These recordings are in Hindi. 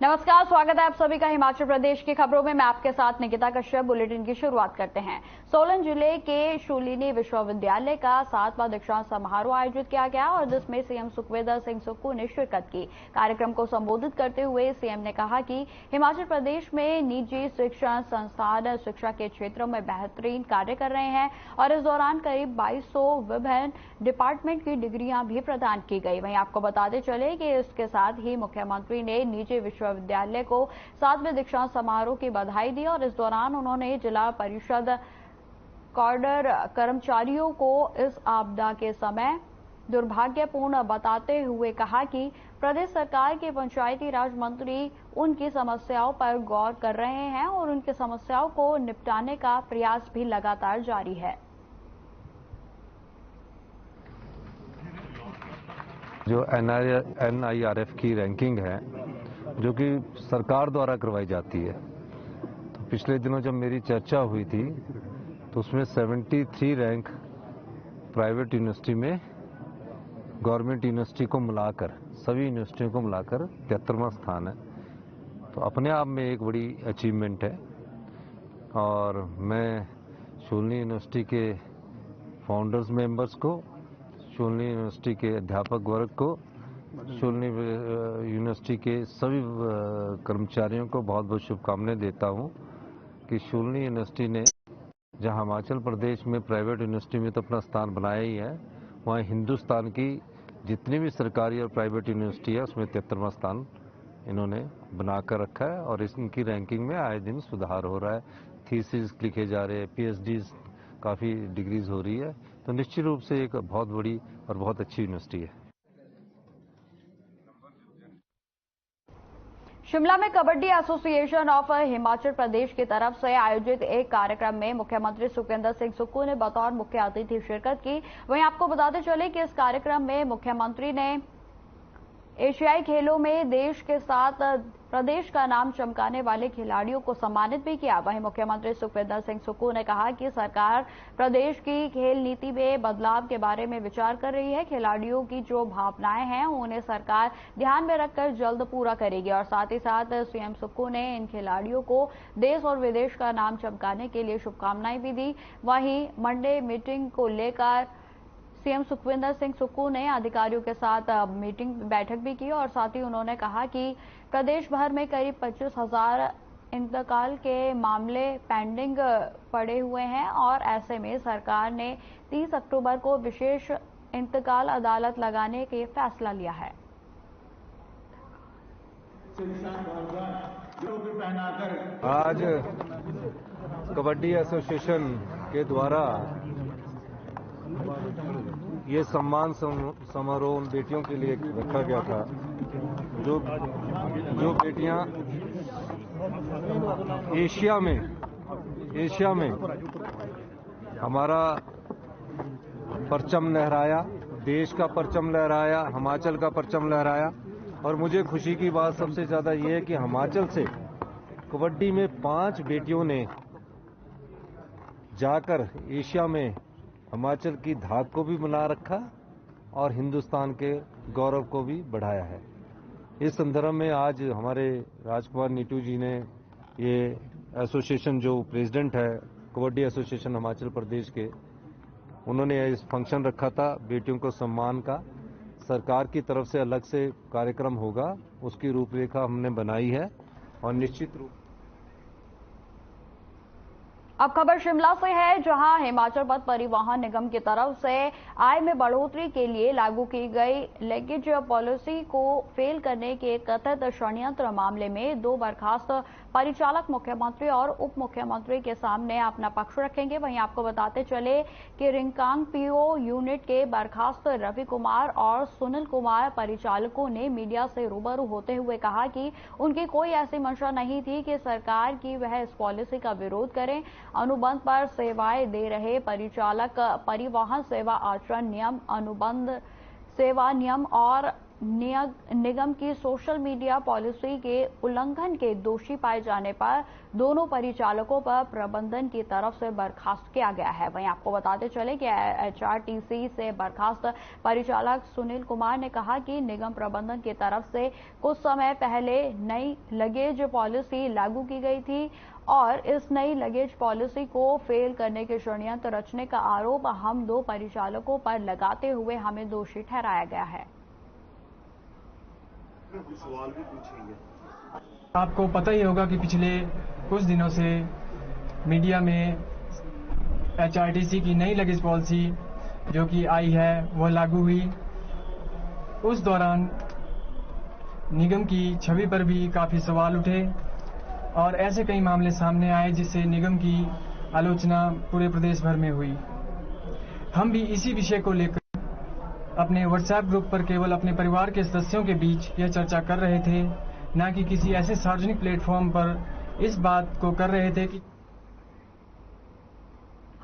नमस्कार, स्वागत है आप सभी का हिमाचल प्रदेश की खबरों में। मैं आपके साथ निकिता कश्यप। बुलेटिन की शुरुआत करते हैं। सोलन जिले के शूलिनी विश्वविद्यालय का 7वां दीक्षांत समारोह आयोजित किया गया और जिसमें सीएम सुखविंदर सिंह सुक्खू ने शिरकत की। कार्यक्रम को संबोधित करते हुए सीएम ने कहा कि हिमाचल प्रदेश में निजी शिक्षण संस्थान शिक्षा के क्षेत्रों में बेहतरीन कार्य कर रहे हैं और इस दौरान करीब 2200 विभिन्न डिपार्टमेंट की डिग्रियां भी प्रदान की गई। वहीं आपको बताते चले कि इसके साथ ही मुख्यमंत्री ने निजी विश्वविद्यालय को 7वें दीक्षांत समारोह की बधाई दी और इस दौरान उन्होंने जिला परिषद कॉडर कर्मचारियों को इस आपदा के समय दुर्भाग्यपूर्ण बताते हुए कहा कि प्रदेश सरकार के पंचायती राज मंत्री उनकी समस्याओं पर गौर कर रहे हैं और उनकी समस्याओं को निपटाने का प्रयास भी लगातार जारी है। जो NIRF की रैंकिंग है जो कि सरकार द्वारा करवाई जाती है, तो पिछले दिनों जब मेरी चर्चा हुई थी तो उसमें 73 रैंक प्राइवेट यूनिवर्सिटी में गवर्नमेंट यूनिवर्सिटी को मिलाकर, सभी यूनिवर्सिटियों को मिलाकर 73वां स्थान है। तो अपने आप में एक बड़ी अचीवमेंट है और मैं शूलिनी यूनिवर्सिटी के फाउंडर्स मेंबर्स को, शूलिनी यूनिवर्सिटी के अध्यापक वर्ग को, शूलिनी यूनिवर्सिटी के सभी कर्मचारियों को बहुत बहुत शुभकामनाएं देता हूं कि शूलिनी यूनिवर्सिटी ने जहां हिमाचल प्रदेश में प्राइवेट यूनिवर्सिटी में तो अपना स्थान बनाया ही है, वहां हिंदुस्तान की जितनी भी सरकारी और प्राइवेट यूनिवर्सिटी है उसमें 73वां स्थान इन्होंने बनाकर रखा है और इनकी रैंकिंग में आए दिन सुधार हो रहा है। थीसिस लिखे जा रहे हैं, PhD काफ़ी डिग्रीज हो रही है, तो निश्चित रूप से एक बहुत बड़ी और बहुत अच्छी यूनिवर्सिटी है। शिमला में कबड्डी एसोसिएशन ऑफ हिमाचल प्रदेश की तरफ से आयोजित एक कार्यक्रम में मुख्यमंत्री सुखविंदर सिंह सुक्खू ने बतौर मुख्य अतिथि शिरकत की। वहीं आपको बताते चले कि इस कार्यक्रम में मुख्यमंत्री ने एशियाई खेलों में देश के साथ प्रदेश का नाम चमकाने वाले खिलाड़ियों को सम्मानित भी किया। वहीं मुख्यमंत्री सुखविंदर सिंह सुक्खू ने कहा कि सरकार प्रदेश की खेल नीति में बदलाव के बारे में विचार कर रही है। खिलाड़ियों की जो भावनाएं हैं उन्हें सरकार ध्यान में रखकर जल्द पूरा करेगी और साथ ही साथ सीएम सुक्खू ने इन खिलाड़ियों को देश और विदेश का नाम चमकाने के लिए शुभकामनाएं भी दी। वहीं मंडे मीटिंग को लेकर सीएम सुखविंदर सिंह सुक्खू ने अधिकारियों के साथ बैठक भी की और साथ ही उन्होंने कहा कि प्रदेश भर में करीब 25,000 इंतकाल के मामले पेंडिंग पड़े हुए हैं और ऐसे में सरकार ने 30 अक्टूबर को विशेष इंतकाल अदालत लगाने का फैसला लिया है। आज कबड्डी एसोसिएशन के द्वारा ये सम्मान समारोह उन बेटियों के लिए रखा गया था जो बेटियां एशिया में हमारा परचम लहराया, देश का परचम लहराया, हिमाचल का परचम लहराया। और मुझे खुशी की बात सबसे ज्यादा ये है कि हिमाचल से कबड्डी में 5 बेटियों ने जाकर एशिया में हिमाचल की धाक को भी बना रखा और हिंदुस्तान के गौरव को भी बढ़ाया है। इस संदर्भ में आज हमारे राजकुमार नीटू जी ने ये एसोसिएशन, जो प्रेसिडेंट है कबड्डी एसोसिएशन हिमाचल प्रदेश के, उन्होंने इस फंक्शन रखा था बेटियों को सम्मान का। सरकार की तरफ से अलग से कार्यक्रम होगा, उसकी रूपरेखा हमने बनाई है और निश्चित रूप। अब खबर शिमला से है, जहां हिमाचल पथ परिवहन निगम की तरफ से आय में बढ़ोतरी के लिए लागू की गई लेकेज पॉलिसी को फेल करने के कथित षड्यंत्र मामले में 2 बर्खास्त परिचालक मुख्यमंत्री और उप मुख्यमंत्री के सामने अपना पक्ष रखेंगे। वहीं आपको बताते चले कि रिंगकांग PO यूनिट के बर्खास्त रवि कुमार और सुनील कुमार परिचालकों ने मीडिया से रूबरू होते हुए कहा कि उनकी कोई ऐसी मंशा नहीं थी कि सरकार की वह इस पॉलिसी का विरोध करें। अनुबंध पर सेवाएं दे रहे परिचालक परिवहन सेवा आचरण नियम, अनुबंध सेवा नियम और निगम की सोशल मीडिया पॉलिसी के उल्लंघन के दोषी पाए जाने पर दोनों परिचालकों पर प्रबंधन की तरफ से बर्खास्त किया गया है। वहीं आपको बताते चले कि HRTC से बर्खास्त परिचालक सुनील कुमार ने कहा कि निगम प्रबंधन की तरफ से कुछ समय पहले नई लगेज पॉलिसी लागू की गई थी और इस नई लगेज पॉलिसी को फेल करने के षड्यंत्र रचने का आरोप हम दो परिचालकों पर लगाते हुए हमें दोषी ठहराया गया है। सवाल भी पूछेंगे। आपको पता ही होगा कि पिछले कुछ दिनों से मीडिया में HRTC की नई लगेज पॉलिसी जो कि आई है वह लागू हुई। उस दौरान निगम की छवि पर भी काफी सवाल उठे और ऐसे कई मामले सामने आए जिससे निगम की आलोचना पूरे प्रदेश भर में हुई। हम भी इसी विषय को लेकर अपने व्हाट्सएप ग्रुप पर केवल अपने परिवार के सदस्यों के बीच यह चर्चा कर रहे थे, न कि किसी ऐसे सार्वजनिक प्लेटफॉर्म पर इस बात को कर रहे थे कि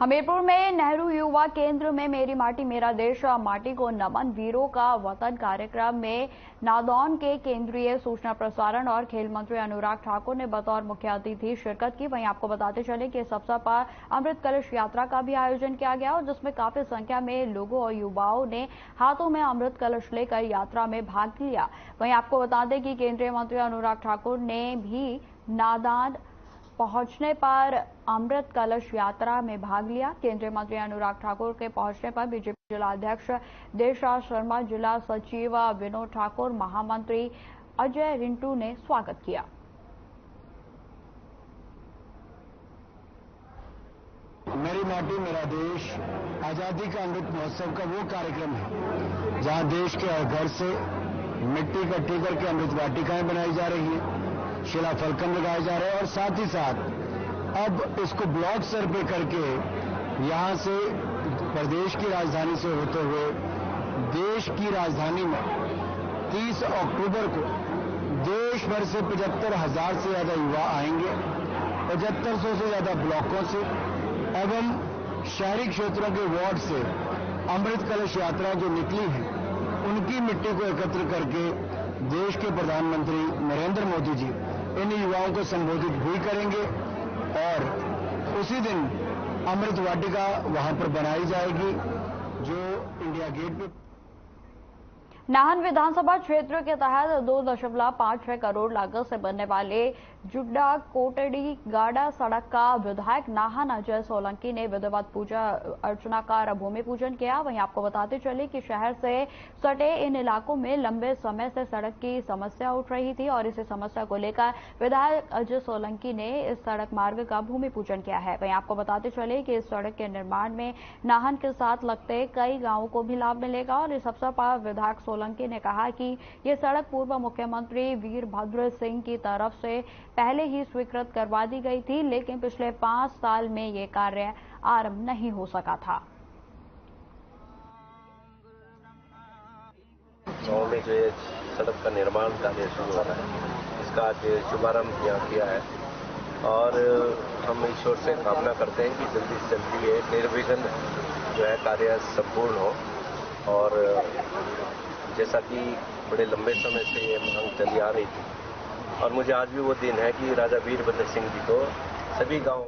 हमीरपुर में नेहरू युवा केंद्र में मेरी माटी मेरा देश माटी को नमन वीरों का वतन कार्यक्रम में नादौन के केंद्रीय सूचना प्रसारण और खेल मंत्री अनुराग ठाकुर ने बतौर मुख्य अतिथि शिरकत की। वहीं आपको बताते चले कि इस अवसर पर अमृत कलश यात्रा का भी आयोजन किया गया और जिसमें काफी संख्या में लोगों और युवाओं ने हाथों में अमृत कलश लेकर यात्रा में भाग लिया। वहीं आपको बता दें कि केंद्रीय मंत्री अनुराग ठाकुर ने भी नादौन पहुंचने पर अमृत कलश यात्रा में भाग लिया। केंद्रीय मंत्री अनुराग ठाकुर के पहुंचने पर बीजेपी जिला अध्यक्ष देशराज शर्मा, जिला सचिव विनोद ठाकुर, महामंत्री अजय रिंटू ने स्वागत किया। मेरी माटी मेरा देश आजादी का अमृत महोत्सव का वो कार्यक्रम है जहां देश के हर घर से मिट्टी इकट्ठी करके अमृत वाटिकाएं बनाई जा रही है, शिला फलकम लगाए जा रहे हैं और साथ ही साथ अब इसको ब्लॉक स्तर पे करके यहां से प्रदेश की राजधानी से होते हुए देश की राजधानी में 30 अक्टूबर को देश भर से 75,000 से ज्यादा युवा आएंगे। 7500 से ज्यादा ब्लॉकों से एवं शहरी क्षेत्रों के वार्ड से अमृत कलश यात्रा जो निकली है उनकी मिट्टी को एकत्र करके देश के प्रधानमंत्री नरेंद्र मोदी जी इन युवाओं को संबोधित भी करेंगे और उसी दिन अमृत वाटिका वहां पर बनाई जाएगी जो इंडिया गेट पे। नाहन विधानसभा क्षेत्र के तहत 2.56 करोड़ लागत से बनने वाले जुड्डा कोटड़ी गाड़ा सड़क का विधायक नाहन अजय सोलंकी ने विधिवत पूजा अर्चना कर भूमि पूजन किया। वहीं आपको बताते चले कि शहर से सटे इन इलाकों में लंबे समय से सड़क की समस्या उठ रही थी और इसी समस्या को लेकर विधायक अजय सोलंकी ने इस सड़क मार्ग का भूमि पूजन किया है। वहीं आपको बताते चले कि इस सड़क के निर्माण में नाहन के साथ लगते कई गांवों को भी लाभ मिलेगा और इस अवसर पर विधायक सोलंकी ने कहा कि ये सड़क पूर्व मुख्यमंत्री वीरभद्र सिंह की तरफ से पहले ही स्वीकृत करवा दी गई थी, लेकिन पिछले 5 साल में ये कार्य आरंभ नहीं हो सका था। गाँव में जो ये सड़क का निर्माण कार्य शुरू हो रहा है इसका आज शुभारंभ यहाँ किया है और हम ईश्वर से कामना करते हैं कि जल्दी से जल्दी ये निर्विघ्न जो है कार्य संपूर्ण हो और जैसा कि बड़े लंबे समय से ये मांग चली आ रही थी और मुझे आज भी वो दिन है कि राजा वीरभद्र सिंह जी को सभी गांव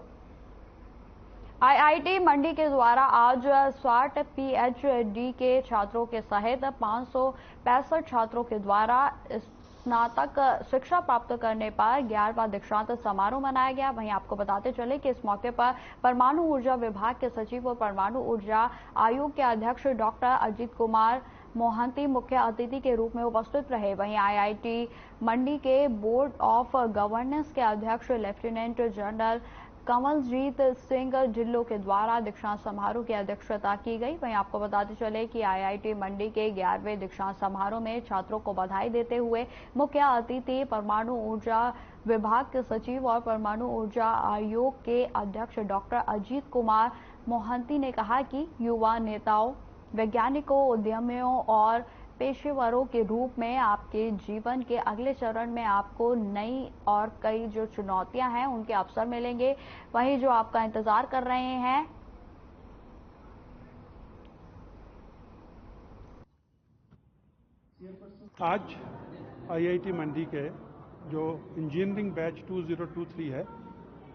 IIT मंडी के द्वारा आज 60 PhD के छात्रों के सहित 565 छात्रों के द्वारा स्नातक शिक्षा प्राप्त करने पर 11वां दीक्षांत समारोह मनाया गया। वहीं आपको बताते चले कि इस मौके पर परमाणु ऊर्जा विभाग के सचिव और परमाणु ऊर्जा आयोग के अध्यक्ष डॉक्टर अजीत कुमार मोहंती मुख्य अतिथि के रूप में उपस्थित रहे। वहीं IIT मंडी के बोर्ड ऑफ गवर्नेंस के अध्यक्ष लेफ्टिनेंट जनरल कमलजीत सिंह ढिल्लो के द्वारा दीक्षांत समारोह की अध्यक्षता की गई। वहीं आपको बताते चले कि IIT मंडी के 11वें दीक्षांत समारोह में छात्रों को बधाई देते हुए मुख्य अतिथि परमाणु ऊर्जा विभाग के सचिव और परमाणु ऊर्जा आयोग के अध्यक्ष डॉक्टर अजीत कुमार मोहंती ने कहा कि युवा नेताओं, वैज्ञानिकों, उद्यमियों और पेशेवरों के रूप में आपके जीवन के अगले चरण में आपको नई और कई जो चुनौतियां हैं उनके अवसर मिलेंगे। वहीं जो आपका इंतजार कर रहे हैं चेयरपर्सन आज आईआईटी मंडी के जो इंजीनियरिंग बैच 2023 है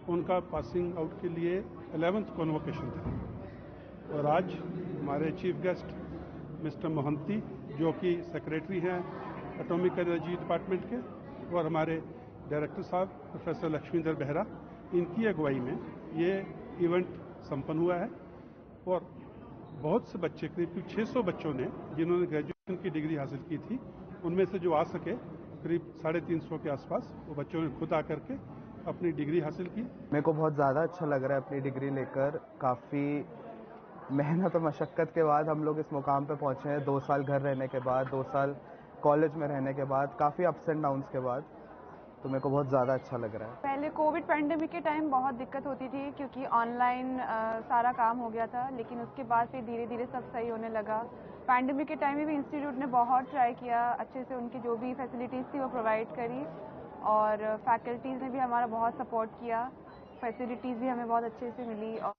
उनका पासिंग आउट के लिए 11th कॉन्वोकेशन था और आज हमारे चीफ गेस्ट मिस्टर मोहंती जो कि सेक्रेटरी हैं एटॉमिक एनर्जी डिपार्टमेंट के और हमारे डायरेक्टर साहब प्रोफेसर लक्ष्मीधर बेहरा, इनकी अगुवाई में ये इवेंट संपन्न हुआ है और बहुत से बच्चे, करीब 600 बच्चों ने जिन्होंने ग्रेजुएशन की डिग्री हासिल की थी, उनमें से जो आ सके करीब 350 के आसपास वो बच्चों ने खुद आकर के अपनी डिग्री हासिल की। मेरे को बहुत ज़्यादा अच्छा लग रहा है अपनी डिग्री लेकर। काफ़ी मेहनत और मशक्क़त के बाद हम लोग इस मुकाम पे पहुँचे हैं। 2 साल घर रहने के बाद, 2 साल कॉलेज में रहने के बाद, काफ़ी अप्स एंड डाउन्स के बाद, तो मेरे को बहुत ज़्यादा अच्छा लग रहा है। पहले कोविड पैंडेमिक के टाइम बहुत दिक्कत होती थी क्योंकि ऑनलाइन सारा काम हो गया था, लेकिन उसके बाद फिर धीरे धीरे सब सही होने लगा। पैंडेमिक के टाइम में भी इंस्टीट्यूट ने बहुत ट्राई किया, अच्छे से उनकी जो भी फैसिलिटीज़ थी वो प्रोवाइड करी और फैकल्टीज़ ने भी हमारा बहुत सपोर्ट किया, फैसिलिटीज़ भी हमें बहुत अच्छे से मिली। और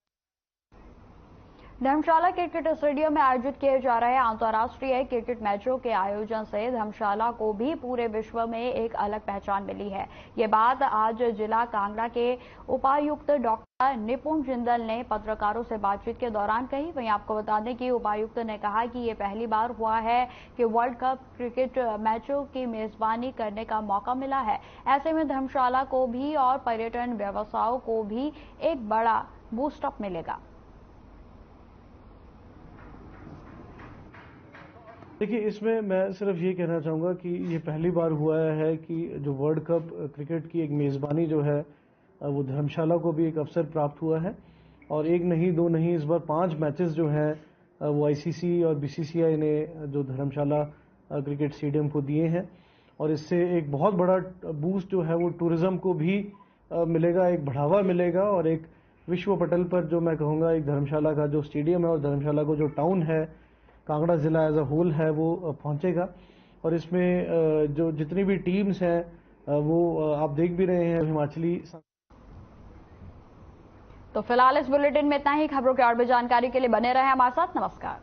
धर्मशाला क्रिकेट स्टेडियम में आयोजित किए जा रहे अंतर्राष्ट्रीय क्रिकेट मैचों के आयोजन से धर्मशाला को भी पूरे विश्व में एक अलग पहचान मिली है। ये बात आज जिला कांगड़ा के उपायुक्त डॉक्टर निपुण जिंदल ने पत्रकारों से बातचीत के दौरान कही। वहीं आपको बता दें कि उपायुक्त ने कहा कि ये पहली बार हुआ है कि वर्ल्ड कप क्रिकेट मैचों की मेजबानी करने का मौका मिला है। ऐसे में धर्मशाला को भी और पर्यटन व्यवसायों को भी एक बड़ा बूस्टअप मिलेगा। देखिए, इसमें मैं सिर्फ ये कहना चाहूँगा कि ये पहली बार हुआ है कि जो वर्ल्ड कप क्रिकेट की एक मेज़बानी जो है वो धर्मशाला को भी एक अवसर प्राप्त हुआ है और एक नहीं, 2 नहीं, इस बार 5 मैचेस जो हैं वो आईसीसी और बीसीसीआई ने जो धर्मशाला क्रिकेट स्टेडियम को दिए हैं और इससे एक बहुत बड़ा बूस्ट जो है वो टूरिज़्म को भी मिलेगा, एक बढ़ावा मिलेगा और एक विश्व पटल पर जो मैं कहूँगा एक धर्मशाला का जो स्टेडियम है और धर्मशाला को जो टाउन है, कांगड़ा जिला एज अ होल है, वो पहुंचेगा। और इसमें जो जितनी भी टीम्स हैं वो आप देख भी रहे हैं हिमाचली। तो फिलहाल इस बुलेटिन में इतना ही। खबरों की और भी जानकारी के लिए बने रहे हमारे साथ। नमस्कार।